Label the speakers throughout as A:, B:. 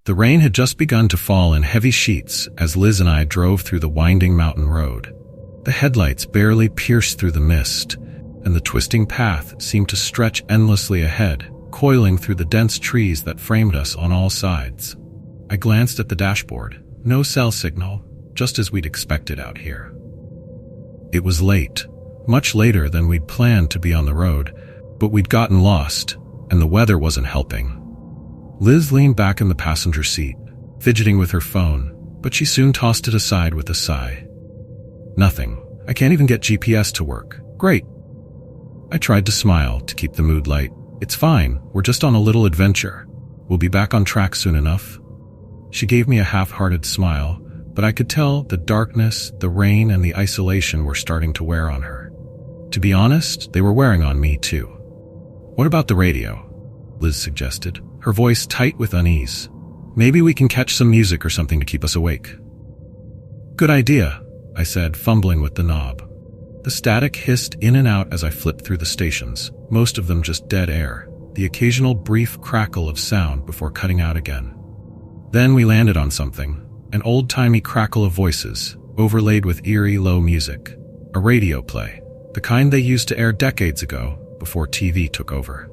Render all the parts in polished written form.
A: The rain had just begun to fall in heavy sheets as Liz and I drove through the winding mountain road. The headlights barely pierced through the mist, and the twisting path seemed to stretch endlessly ahead, coiling through the dense trees that framed us on all sides. I glanced at the dashboard. No cell signal, just as we'd expected out here. It was late, much later than we'd planned to be on the road, but we'd gotten lost, and the weather wasn't helping. Liz leaned back in the passenger seat, fidgeting with her phone, but she soon tossed it aside with a sigh. Nothing. I can't even get GPS to work. Great. I tried to smile to keep the mood light. It's fine. We're just on a little adventure. We'll be back on track soon enough. She gave me a half-hearted smile, but I could tell the darkness, the rain, and the isolation were starting to wear on her. To be honest, they were wearing on me too. What about the radio? Liz suggested, her voice tight with unease. Maybe we can catch some music or something to keep us awake. Good idea, I said, fumbling with the knob. The static hissed in and out as I flipped through the stations, most of them just dead air, the occasional brief crackle of sound before cutting out again. Then we landed on something, an old-timey crackle of voices, overlaid with eerie low music. A radio play, the kind they used to air decades ago, before TV took over.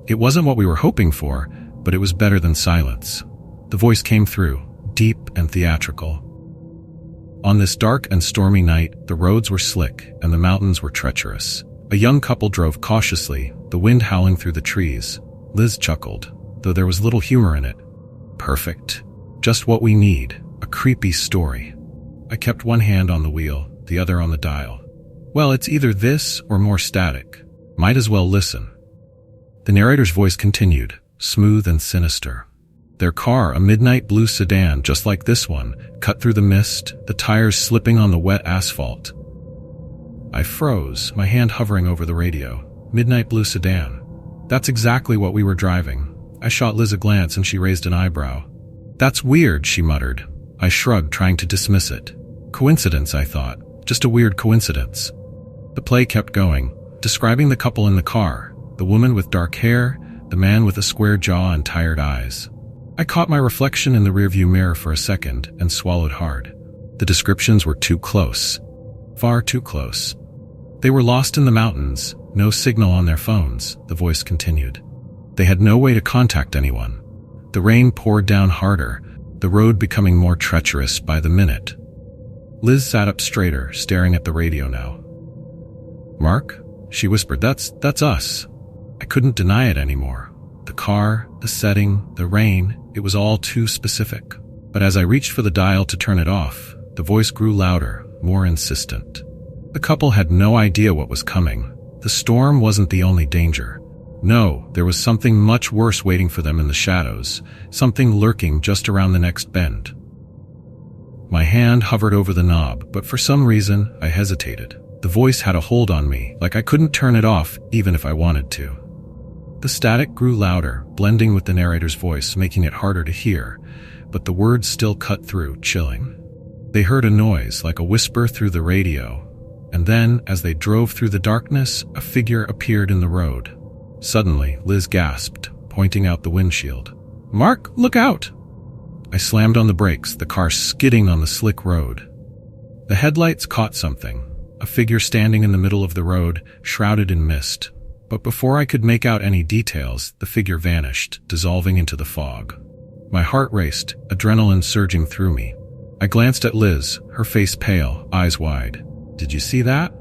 A: It wasn't what we were hoping for, but it was better than silence. The voice came through, deep and theatrical. On this dark and stormy night, the roads were slick and the mountains were treacherous. A young couple drove cautiously, the wind howling through the trees. Liz chuckled, though there was little humor in it. Perfect. Just what we need. A creepy story. I kept one hand on the wheel, the other on the dial. Well, it's either this or more static. Might as well listen. The narrator's voice continued, smooth and sinister. Their car, a midnight blue sedan just like this one, cut through the mist, the tires slipping on the wet asphalt. I froze, my hand hovering over the radio. Midnight blue sedan. That's exactly what we were driving. I shot Liz a glance and she raised an eyebrow. That's weird, she muttered. I shrugged, trying to dismiss it. Coincidence, I thought. Just a weird coincidence. The play kept going, describing the couple in the car, the woman with dark hair, the man with a square jaw and tired eyes. I caught my reflection in the rearview mirror for a second and swallowed hard. The descriptions were too close. Far too close. They were lost in the mountains, no signal on their phones, the voice continued. They had no way to contact anyone. The rain poured down harder, the road becoming more treacherous by the minute. Liz sat up straighter, staring at the radio now. Mark? She whispered, That's us. I couldn't deny it anymore. The car, the setting, the rain, it was all too specific. But as I reached for the dial to turn it off, the voice grew louder, more insistent. The couple had no idea what was coming. The storm wasn't the only danger. No, there was something much worse waiting for them in the shadows, something lurking just around the next bend. My hand hovered over the knob, but for some reason, I hesitated. The voice had a hold on me, like I couldn't turn it off, even if I wanted to. The static grew louder, blending with the narrator's voice, making it harder to hear, but the words still cut through, chilling. They heard a noise, like a whisper through the radio, and then, as they drove through the darkness, a figure appeared in the road. Suddenly, Liz gasped, pointing out the windshield. Mark, look out! I slammed on the brakes, the car skidding on the slick road. The headlights caught something, a figure standing in the middle of the road, shrouded in mist. But before I could make out any details, the figure vanished, dissolving into the fog. My heart raced, adrenaline surging through me. I glanced at Liz, her face pale, eyes wide. Did you see that?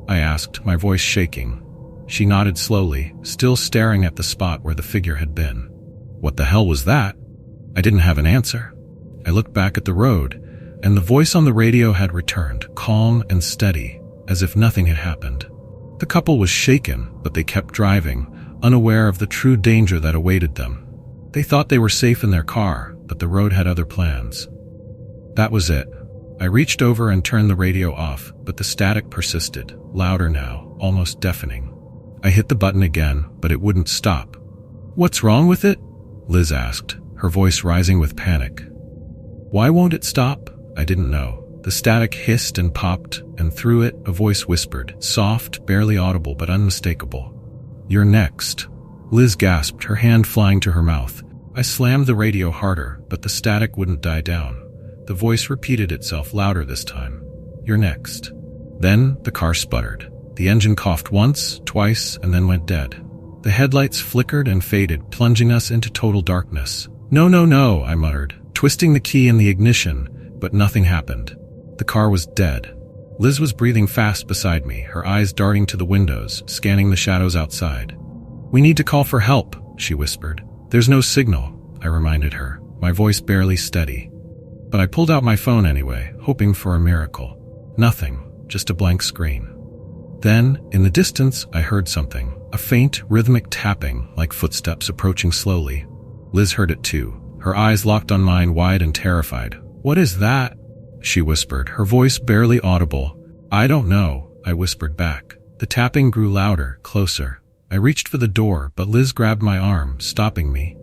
A: I asked, my voice shaking. She nodded slowly, still staring at the spot where the figure had been. What the hell was that? I didn't have an answer. I looked back at the road, and the voice on the radio had returned, calm and steady, as if nothing had happened. The couple was shaken, but they kept driving, unaware of the true danger that awaited them. They thought they were safe in their car, but the road had other plans. That was it. I reached over and turned the radio off, but the static persisted, louder now, almost deafening. I hit the button again, but it wouldn't stop. What's wrong with it? Liz asked, her voice rising with panic. Why won't it stop? I didn't know. The static hissed and popped, and through it, a voice whispered, soft, barely audible but unmistakable. You're next. Liz gasped, her hand flying to her mouth. I slammed the radio harder, but the static wouldn't die down. The voice repeated itself louder this time. "You're next." Then the car sputtered. The engine coughed once, twice, and then went dead. The headlights flickered and faded, plunging us into total darkness. "No, no, no," I muttered, twisting the key in the ignition, but nothing happened. The car was dead. Liz was breathing fast beside me, her eyes darting to the windows, scanning the shadows outside. "We need to call for help," she whispered. "There's no signal," I reminded her, my voice barely steady. But I pulled out my phone anyway, hoping for a miracle. Nothing, just a blank screen. Then, in the distance, I heard something, a faint, rhythmic tapping, like footsteps approaching slowly. Liz heard it too, her eyes locked on mine, wide and terrified. "What is that?" she whispered, her voice barely audible. "I don't know," I whispered back. The tapping grew louder, closer. I reached for the door, but Liz grabbed my arm, stopping me.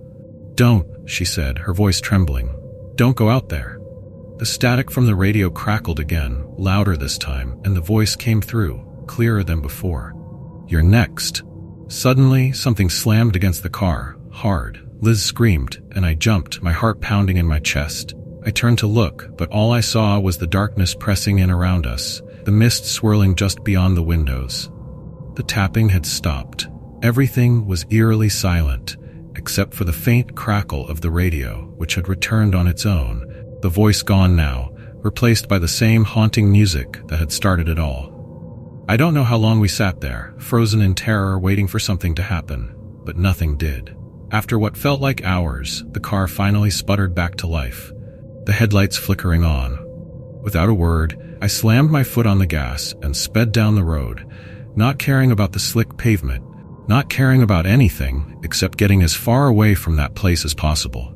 A: "Don't," she said, her voice trembling. "Don't go out there." The static from the radio crackled again, louder this time, and the voice came through, clearer than before. "You're next." Suddenly, something slammed against the car, hard. Liz screamed, and I jumped, my heart pounding in my chest. I turned to look, but all I saw was the darkness pressing in around us, the mist swirling just beyond the windows. The tapping had stopped. Everything was eerily silent, except for the faint crackle of the radio, which had returned on its own, the voice gone now, replaced by the same haunting music that had started it all. I don't know how long we sat there, frozen in terror, waiting for something to happen, but nothing did. After what felt like hours, the car finally sputtered back to life, the headlights flickering on. Without a word, I slammed my foot on the gas and sped down the road, not caring about the slick pavement, not caring about anything except getting as far away from that place as possible.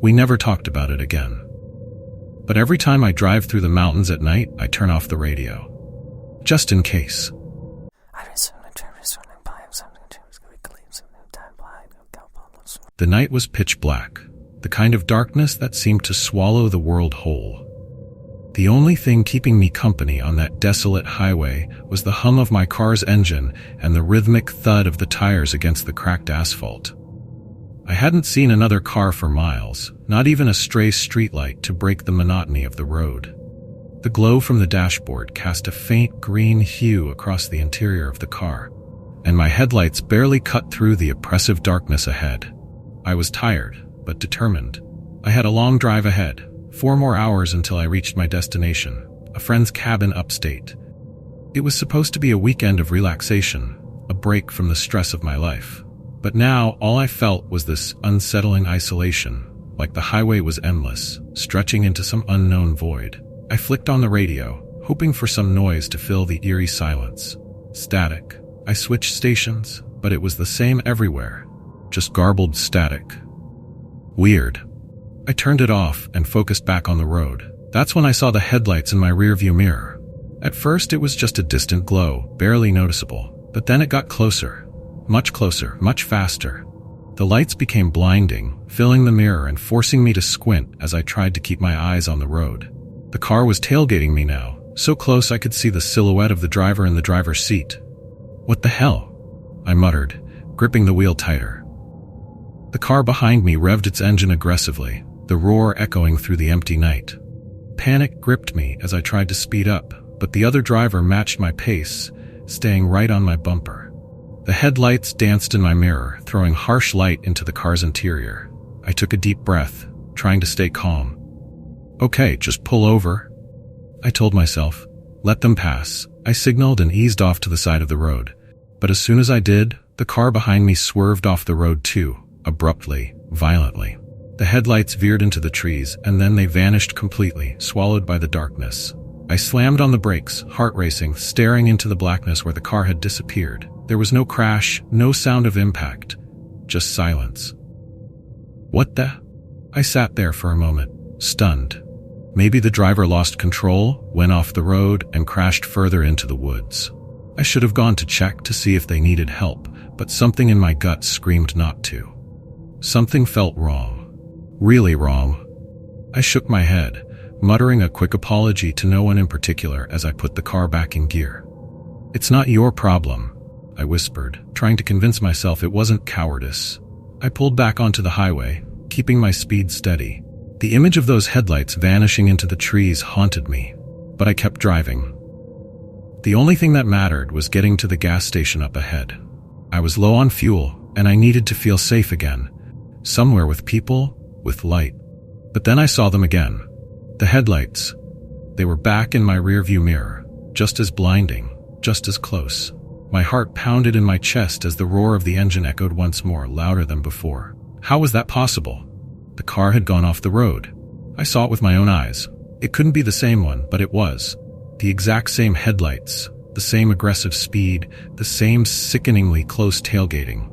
A: We never talked about it again. But every time I drive through the mountains at night, I turn off the radio. Just in case. The night was pitch black, the kind of darkness that seemed to swallow the world whole. The only thing keeping me company on that desolate highway was the hum of my car's engine and the rhythmic thud of the tires against the cracked asphalt. I hadn't seen another car for miles, not even a stray streetlight to break the monotony of the road. The glow from the dashboard cast a faint green hue across the interior of the car, and my headlights barely cut through the oppressive darkness ahead. I was tired, but determined. I had a long drive ahead, 4 more hours until I reached my destination, a friend's cabin upstate. It was supposed to be a weekend of relaxation, a break from the stress of my life. But now all I felt was this unsettling isolation, like the highway was endless, stretching into some unknown void. I flicked on the radio, hoping for some noise to fill the eerie silence. Static. I switched stations, but it was the same everywhere, just garbled static. Weird. I turned it off and focused back on the road. That's when I saw the headlights in my rearview mirror. At first it was just a distant glow, barely noticeable, but then it got closer, much faster. The lights became blinding, filling the mirror and forcing me to squint as I tried to keep my eyes on the road. The car was tailgating me now, so close I could see the silhouette of the driver in the driver's seat. "What the hell?" I muttered, gripping the wheel tighter. The car behind me revved its engine aggressively, the roar echoing through the empty night. Panic gripped me as I tried to speed up, but the other driver matched my pace, staying right on my bumper. The headlights danced in my mirror, throwing harsh light into the car's interior. I took a deep breath, trying to stay calm. "Okay, just pull over," I told myself. "Let them pass." I signaled and eased off to the side of the road. But as soon as I did, the car behind me swerved off the road too, abruptly, violently. The headlights veered into the trees, and then they vanished completely, swallowed by the darkness. I slammed on the brakes, heart racing, staring into the blackness where the car had disappeared. There was no crash, no sound of impact, just silence. What the? I sat there for a moment, stunned. Maybe the driver lost control, went off the road, and crashed further into the woods. I should have gone to check to see if they needed help, but something in my gut screamed not to. Something felt wrong. Really wrong. I shook my head, muttering a quick apology to no one in particular as I put the car back in gear. "It's not your problem," I whispered, trying to convince myself it wasn't cowardice. I pulled back onto the highway, keeping my speed steady. The image of those headlights vanishing into the trees haunted me, but I kept driving. The only thing that mattered was getting to the gas station up ahead. I was low on fuel, and I needed to feel safe again, somewhere with people, with light. But then I saw them again. The headlights. They were back in my rearview mirror, just as blinding, just as close. My heart pounded in my chest as the roar of the engine echoed once more, louder than before. How was that possible? The car had gone off the road. I saw it with my own eyes. It couldn't be the same one, but it was. The exact same headlights, the same aggressive speed, the same sickeningly close tailgating.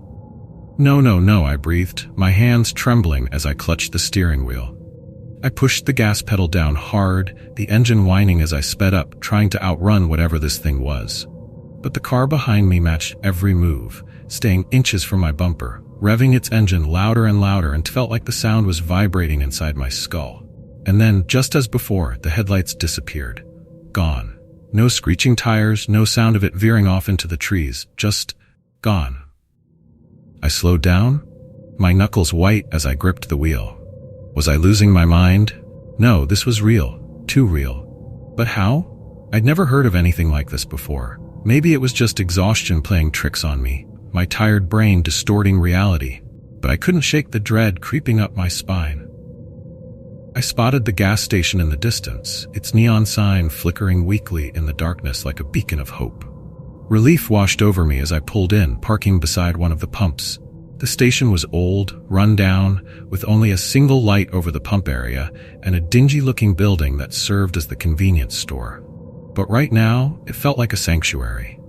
A: No, I breathed, my hands trembling as I clutched the steering wheel. I pushed the gas pedal down hard, the engine whining as I sped up, trying to outrun whatever this thing was. But the car behind me matched every move, staying inches from my bumper, revving its engine louder and louder, and felt like the sound was vibrating inside my skull. And then, just as before, the headlights disappeared. Gone. No screeching tires, no sound of it veering off into the trees, just gone. I slowed down, my knuckles white as I gripped the wheel. Was I losing my mind? No, this was real, too real. But how? I'd never heard of anything like this before. Maybe it was just exhaustion playing tricks on me, my tired brain distorting reality, but I couldn't shake the dread creeping up my spine. I spotted the gas station in the distance, its neon sign flickering weakly in the darkness like a beacon of hope. Relief washed over me as I pulled in, parking beside one of the pumps. The station was old, run down, with only a single light over the pump area and a dingy-looking building that served as the convenience store. But right now, it felt like a sanctuary.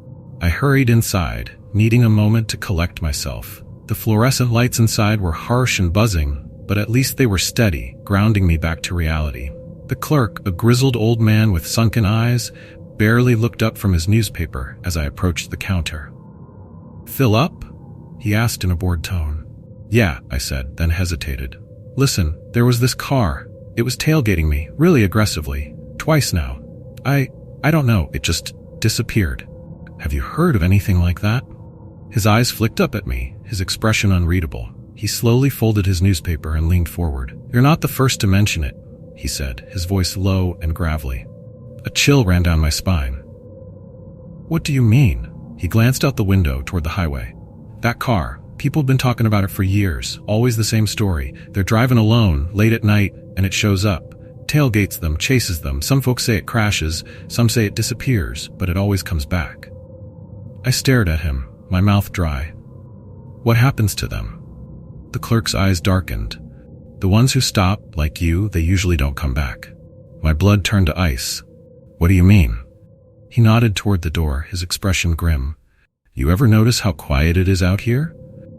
A: I hurried inside, needing a moment to collect myself. The fluorescent lights inside were harsh and buzzing, but at least they were steady, grounding me back to reality. The clerk, a grizzled old man with sunken eyes, barely looked up from his newspaper as I approached the counter. "Fill up?" he asked in a bored tone. "Yeah," I said, then hesitated. "Listen, there was this car. It was tailgating me, really aggressively. Twice now. I don't know, it just disappeared. Have you heard of anything like that?" His eyes flicked up at me, his expression unreadable. He slowly folded his newspaper and leaned forward. "You're not the first to mention it," he said, his voice low and gravelly. A chill ran down my spine. "What do you mean?" He glanced out the window toward the highway. "That car. People have been talking about it for years. Always the same story. They're driving alone, late at night, and it shows up. Tailgates them, chases them. Some folks say it crashes, some say it disappears, but it always comes back." I stared at him, my mouth dry. "What happens to them?" The clerk's eyes darkened. "The ones who stop, like you, they usually don't come back." My blood turned to ice. "What do you mean?" He nodded toward the door, his expression grim. "You ever notice how quiet it is out here?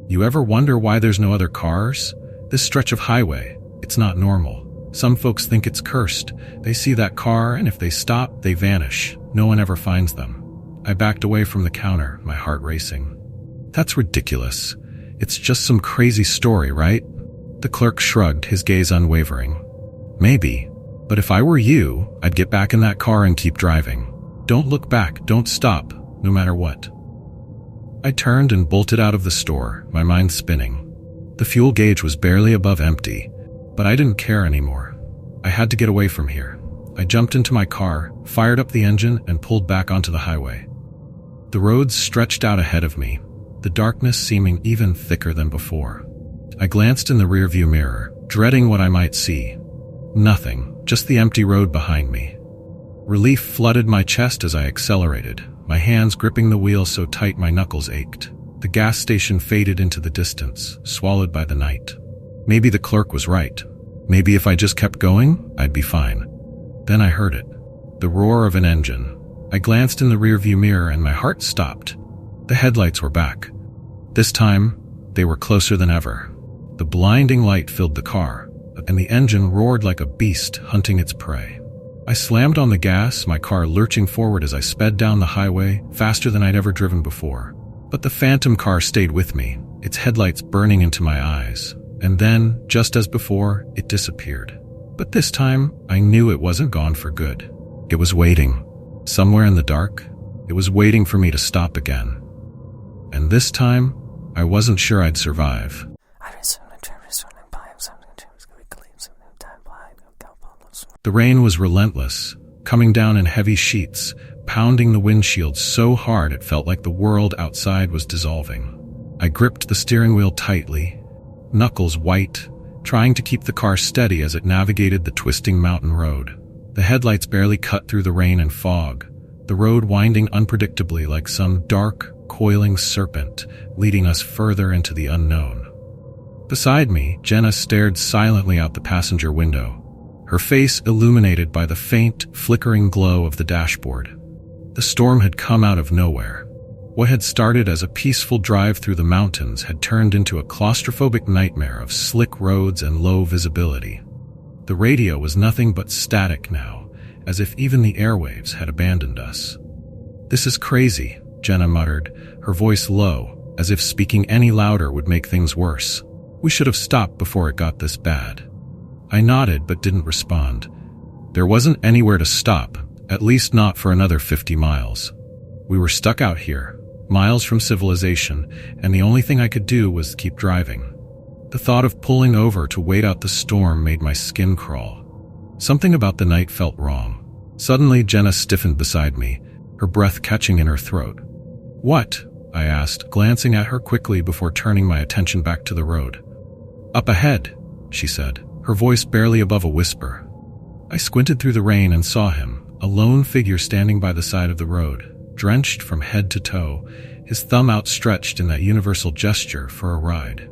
A: You ever wonder why there's no other cars? This stretch of highway, it's not normal. Some folks think it's cursed. They see that car, and if they stop, they vanish. No one ever finds them." I backed away from the counter, my heart racing. "That's ridiculous. It's just some crazy story, right?" The clerk shrugged, his gaze unwavering. "Maybe, but if I were you, I'd get back in that car and keep driving. Don't look back, don't stop, no matter what." I turned and bolted out of the store, my mind spinning. The fuel gauge was barely above empty, but I didn't care anymore. I had to get away from here. I jumped into my car, fired up the engine, and pulled back onto the highway. The roads stretched out ahead of me, the darkness seeming even thicker than before. I glanced in the rearview mirror, dreading what I might see. Nothing, just the empty road behind me. Relief flooded my chest as I accelerated, my hands gripping the wheel so tight my knuckles ached. The gas station faded into the distance, swallowed by the night. Maybe the clerk was right. Maybe if I just kept going, I'd be fine. Then I heard it. The roar of an engine. I glanced in the rearview mirror and my heart stopped. The headlights were back. This time, they were closer than ever. The blinding light filled the car, and the engine roared like a beast hunting its prey. I slammed on the gas, my car lurching forward as I sped down the highway, faster than I'd ever driven before. But the phantom car stayed with me, its headlights burning into my eyes. And then, just as before, it disappeared. But this time, I knew it wasn't gone for good. It was waiting. Somewhere in the dark, it was waiting for me to stop again. And this time, I wasn't sure I'd survive. The rain was relentless, coming down in heavy sheets, pounding the windshield so hard it felt like the world outside was dissolving. I gripped the steering wheel tightly, knuckles white, trying to keep the car steady as it navigated the twisting mountain road. The headlights barely cut through the rain and fog, the road winding unpredictably like some dark, coiling serpent, leading us further into the unknown. Beside me, Jenna stared silently out the passenger window, her face illuminated by the faint, flickering glow of the dashboard. The storm had come out of nowhere. What had started as a peaceful drive through the mountains had turned into a claustrophobic nightmare of slick roads and low visibility. The radio was nothing but static now, as if even the airwaves had abandoned us. "This is crazy," Jenna muttered, her voice low, as if speaking any louder would make things worse. "We should have stopped before it got this bad." I nodded but didn't respond. There wasn't anywhere to stop, at least not for another 50 miles. We were stuck out here, miles from civilization, and the only thing I could do was keep driving. The thought of pulling over to wait out the storm made my skin crawl. Something about the night felt wrong. Suddenly, Jenna stiffened beside me, her breath catching in her throat. "What?" I asked, glancing at her quickly before turning my attention back to the road. "Up ahead," she said, her voice barely above a whisper. I squinted through the rain and saw him, a lone figure standing by the side of the road, drenched from head to toe, his thumb outstretched in that universal gesture for a ride.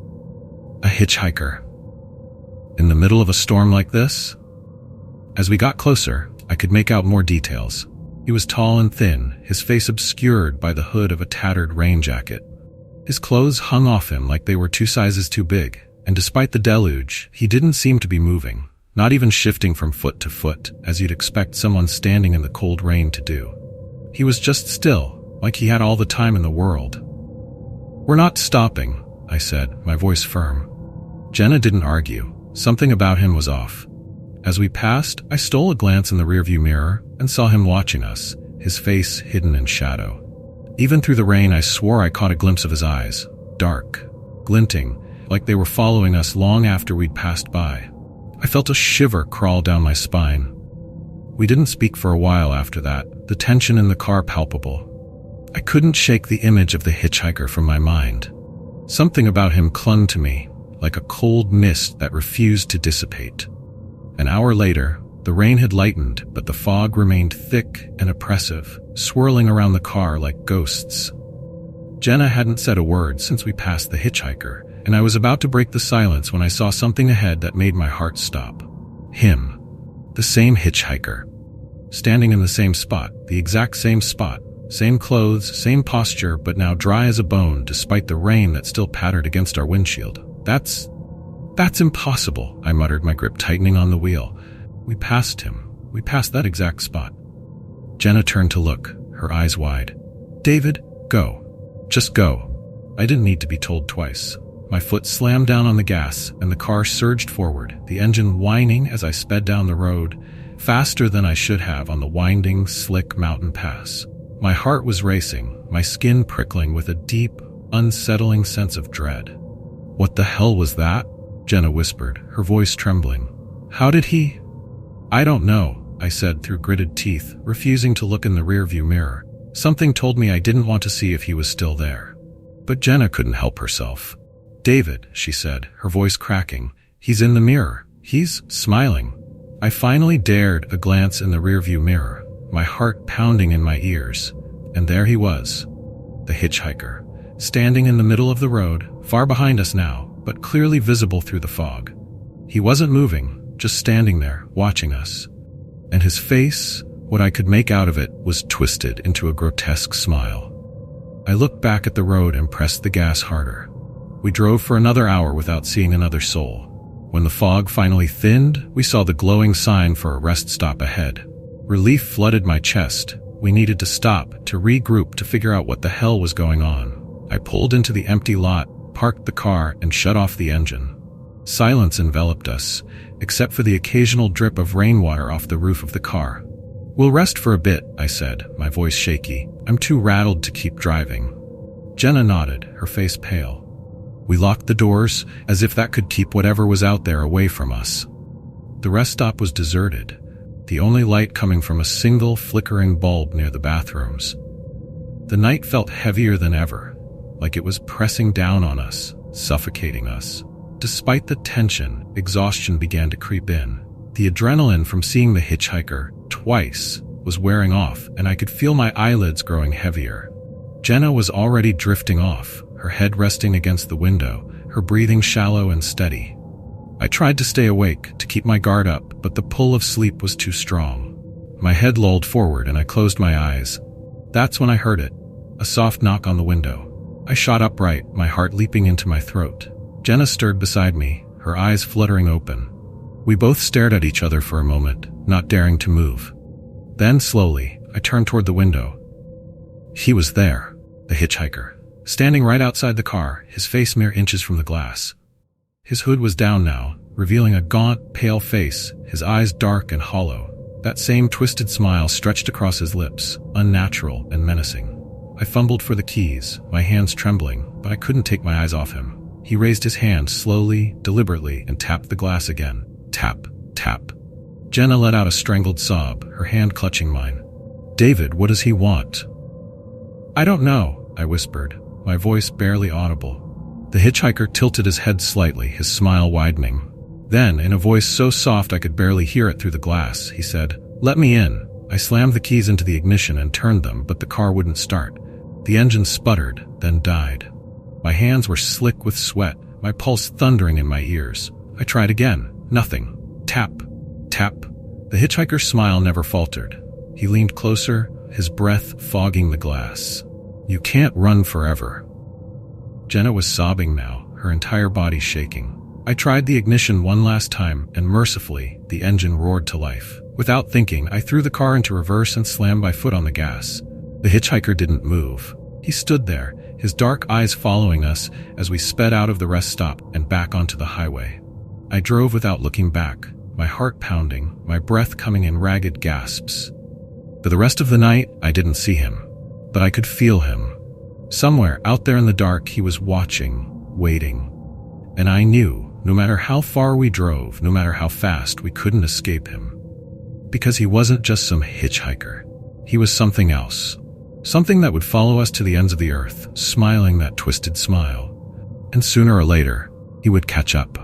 A: A hitchhiker. In the middle of a storm like this? As we got closer, I could make out more details. He was tall and thin, his face obscured by the hood of a tattered rain jacket. His clothes hung off him like they were 2 sizes too big, and despite the deluge, he didn't seem to be moving, not even shifting from foot to foot, as you'd expect someone standing in the cold rain to do. He was just still, like he had all the time in the world. "We're not stopping," I said, my voice firm. Jenna didn't argue. Something about him was off. As we passed, I stole a glance in the rearview mirror and saw him watching us, his face hidden in shadow. Even through the rain, I swore I caught a glimpse of his eyes, dark, glinting, like they were following us long after we'd passed by. I felt a shiver crawl down my spine. We didn't speak for a while after that, the tension in the car palpable. I couldn't shake the image of the hitchhiker from my mind. Something about him clung to me, like a cold mist that refused to dissipate. An hour later, the rain had lightened, but the fog remained thick and oppressive, swirling around the car like ghosts. Jenna hadn't said a word since we passed the hitchhiker, and I was about to break the silence when I saw something ahead that made my heart stop. Him. The same hitchhiker. Standing in the same spot, the exact same spot, same clothes, same posture, but now dry as a bone despite the rain that still pattered against our windshield. That's impossible, I muttered, my grip tightening on the wheel. We passed him. We passed that exact spot. Jenna turned to look, her eyes wide. "David, go. Just go." I didn't need to be told twice. My foot slammed down on the gas, and the car surged forward, the engine whining as I sped down the road, faster than I should have on the winding, slick mountain pass. My heart was racing, my skin prickling with a deep, unsettling sense of dread. "What the hell was that?" Jenna whispered, her voice trembling. "How did he—" "I don't know," I said through gritted teeth, refusing to look in the rearview mirror. Something told me I didn't want to see if he was still there. But Jenna couldn't help herself. "David," she said, her voice cracking. "He's in the mirror. He's smiling." I finally dared a glance in the rearview mirror, my heart pounding in my ears. And there he was, the hitchhiker, standing in the middle of the road, far behind us now, but clearly visible through the fog. He wasn't moving, just standing there, watching us. And his face, what I could make out of it, was twisted into a grotesque smile. I looked back at the road and pressed the gas harder. We drove for another hour without seeing another soul. When the fog finally thinned, we saw the glowing sign for a rest stop ahead. Relief flooded my chest. We needed to stop, to regroup, to figure out what the hell was going on. I pulled into the empty lot, parked the car, and shut off the engine. Silence enveloped us, except for the occasional drip of rainwater off the roof of the car. "We'll rest for a bit," I said, my voice shaky. "I'm too rattled to keep driving." Jenna nodded, her face pale. We locked the doors, as if that could keep whatever was out there away from us. The rest stop was deserted, the only light coming from a single flickering bulb near the bathrooms. The night felt heavier than ever, like it was pressing down on us, suffocating us. Despite the tension, exhaustion began to creep in. The adrenaline from seeing the hitchhiker twice was wearing off, and I could feel my eyelids growing heavier. Jenna was already drifting off, her head resting against the window, her breathing shallow and steady. I tried to stay awake, to keep my guard up, but the pull of sleep was too strong. My head lolled forward and I closed my eyes. That's when I heard it, a soft knock on the window. I shot upright, my heart leaping into my throat. Jenna stirred beside me, her eyes fluttering open. We both stared at each other for a moment, not daring to move. Then, slowly, I turned toward the window. He was there, the hitchhiker, standing right outside the car, his face mere inches from the glass. His hood was down now, revealing a gaunt, pale face, his eyes dark and hollow. That same twisted smile stretched across his lips, unnatural and menacing. I fumbled for the keys, my hands trembling, but I couldn't take my eyes off him. He raised his hand slowly, deliberately, and tapped the glass again. Tap, tap. Jenna let out a strangled sob, her hand clutching mine. David, what does he want? I don't know, I whispered, my voice barely audible. The hitchhiker tilted his head slightly, his smile widening. Then, in a voice so soft I could barely hear it through the glass, he said, "Let me in." I slammed the keys into the ignition and turned them, but the car wouldn't start. The engine sputtered, then died. My hands were slick with sweat, my pulse thundering in my ears. I tried again. Nothing. Tap. Tap. The hitchhiker's smile never faltered. He leaned closer, his breath fogging the glass. You can't run forever. Jenna was sobbing now, her entire body shaking. I tried the ignition one last time, and mercifully, the engine roared to life. Without thinking, I threw the car into reverse and slammed my foot on the gas. The hitchhiker didn't move. He stood there, his dark eyes following us as we sped out of the rest stop and back onto the highway. I drove without looking back, my heart pounding, my breath coming in ragged gasps. For the rest of the night, I didn't see him, but I could feel him. Somewhere out there in the dark, he was watching, waiting. And I knew, no matter how far we drove, no matter how fast, we couldn't escape him. Because he wasn't just some hitchhiker. He was something else. Something that would follow us to the ends of the earth, smiling that twisted smile. And sooner or later, he would catch up.